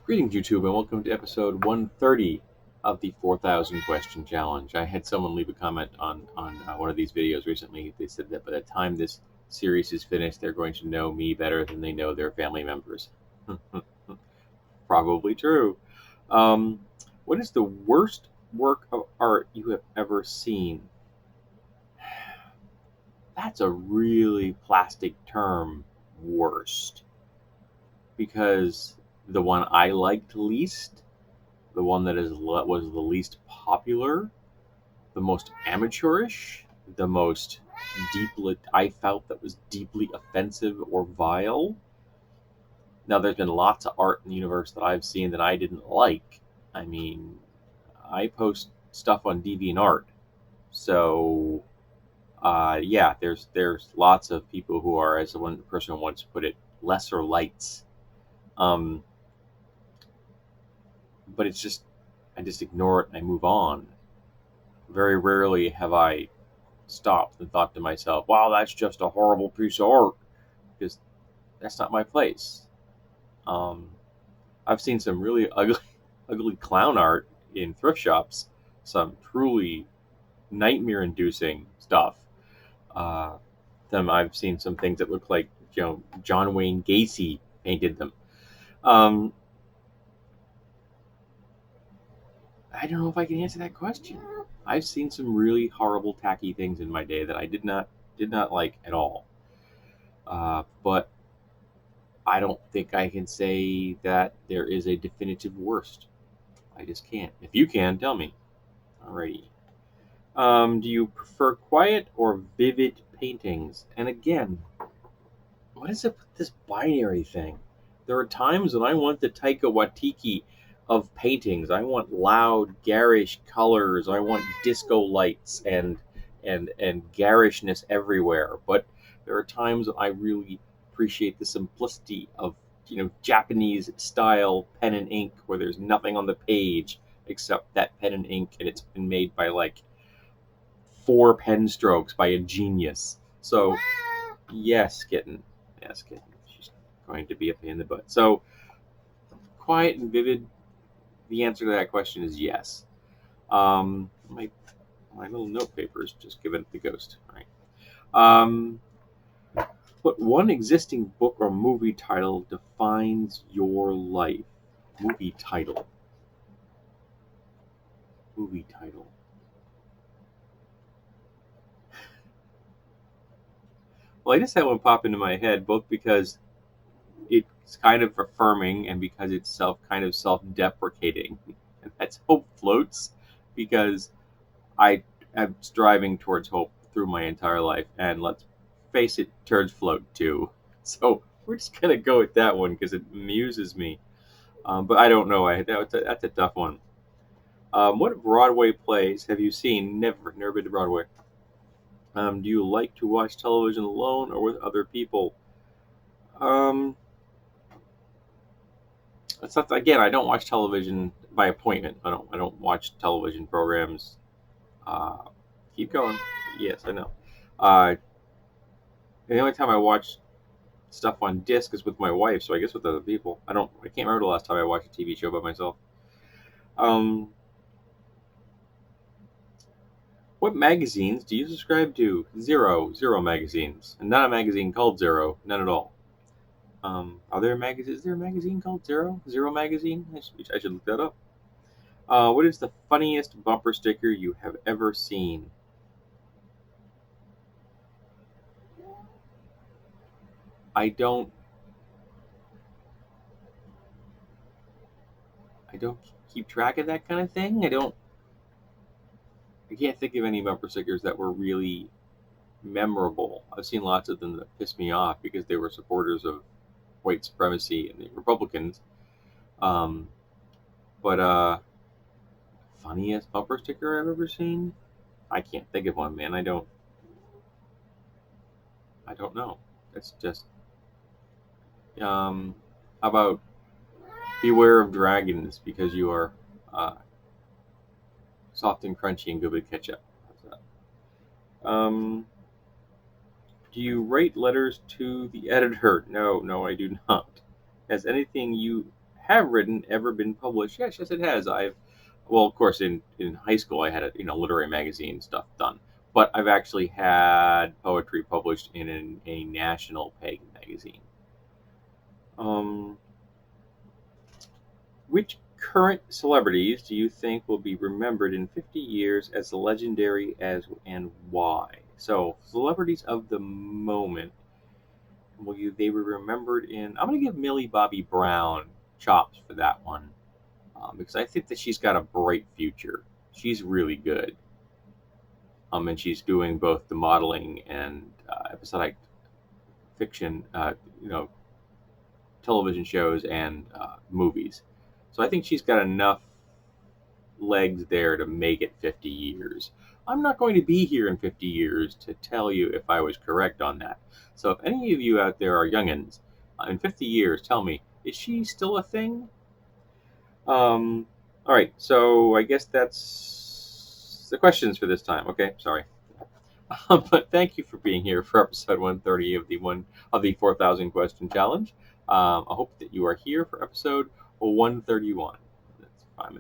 Greetings, YouTube, and welcome to episode 130 of the 4,000 Question Challenge. I had someone leave a comment on one of these videos recently. They said that by the time this series is finished, they're going to know me better than they know their family members. Probably true. Um, what is the worst work of art you have ever seen? That's a really plastic term, worst, because the one I liked least, the one that was the least popular, the most amateurish, the most deeply I felt that was deeply offensive or vile. Now, there's been lots of art in the universe that I've seen that I didn't like. I mean, I post stuff on DeviantArt, so yeah, there's lots of people who are, as the one person once put it, lesser lights. Um, but it's just I just ignore it and I move on. Very rarely have I stopped and thought to myself, wow, that's just a horrible piece of art, because that's not my place. Um, I've seen some really ugly, ugly clown art in thrift shops, some truly nightmare inducing stuff. Uh, I've seen some things that look like, John Wayne Gacy painted them. Um, I don't know if I can answer that question. I've seen some really horrible, tacky things in my day that I did not like at all. But I don't think I can say that there is a definitive worst. I just can't. If you can, tell me. Alrighty. Do you prefer quiet or vivid paintings? And again, what is it with this binary thing? There are times when I want the Taika Waititi of paintings. I want loud, garish colors. I want disco lights and garishness everywhere. But there are times when I really appreciate the simplicity of Japanese style pen and ink, where there's nothing on the page except that pen and ink, and it's been made by like four pen strokes by a genius. So yes, kitten. Yes, kitten. She's going to be a pain in the butt. So, quiet and vivid. The answer to that question is yes. My little note paper is just giving it the ghost. All right. Um, what one existing book or movie title defines your life? Movie title. Movie title. Well, I just had one pop into my head, both because it's kind of affirming and because it's self-deprecating, and that's Hope Floats, because I am striving towards hope through my entire life, and let's face it, turds float too. So we're just gonna go with that one because it amuses me. But I don't know. That's a tough one. What Broadway plays have you seen? Never been to Broadway. Do you like to watch television alone or with other people? Um, it's not, again. I don't watch television by appointment. I don't watch television programs. Uh, Keep going. Yes, I know. Uh, the only time I watch stuff on disc is with my wife, so I guess with other people. I can't remember the last time I watched a TV show by myself. Um, what magazines do you subscribe to? Zero magazines, and not a magazine called Zero, none at all. Are there magazines? Is there a magazine called Zero? Zero magazine? I should look that up. What is the funniest bumper sticker you have ever seen? I don't. I don't keep track of that kind of thing. I can't think of any bumper stickers that were really memorable. I've seen lots of them that pissed me off because they were supporters of white supremacy and the Republicans. Um, but funniest bumper sticker I've ever seen? I can't think of one, man. I don't know. It's just how about beware of dragons because you are uh, soft and crunchy and good with ketchup. How's that? Do you write letters to the editor? No, I do not. Has anything you have written ever been published? Yes, it has. Well, of course, in high school, I had literary magazine stuff done, but I've actually had poetry published in a national pagan magazine. Um, which current celebrities do you think will be remembered in 50 years as legendary as and why? So, celebrities of the moment, they were remembered in? I'm going to give Millie Bobby Brown chops for that one, because I think that she's got a bright future. She's really good, and she's doing both the modeling and episodic fiction, you know, television shows and movies. So I think she's got enough legs there to make it 50 years. I'm not going to be here in 50 years to tell you if I was correct on that. So if any of you out there are youngins, in 50 years, tell me, is she still a thing? Um, all right, so I guess that's the questions for this time. Okay, sorry. But thank you for being here for episode 130 of the 4,000 question challenge. I hope that you are here for episode 131. That's 5 minutes.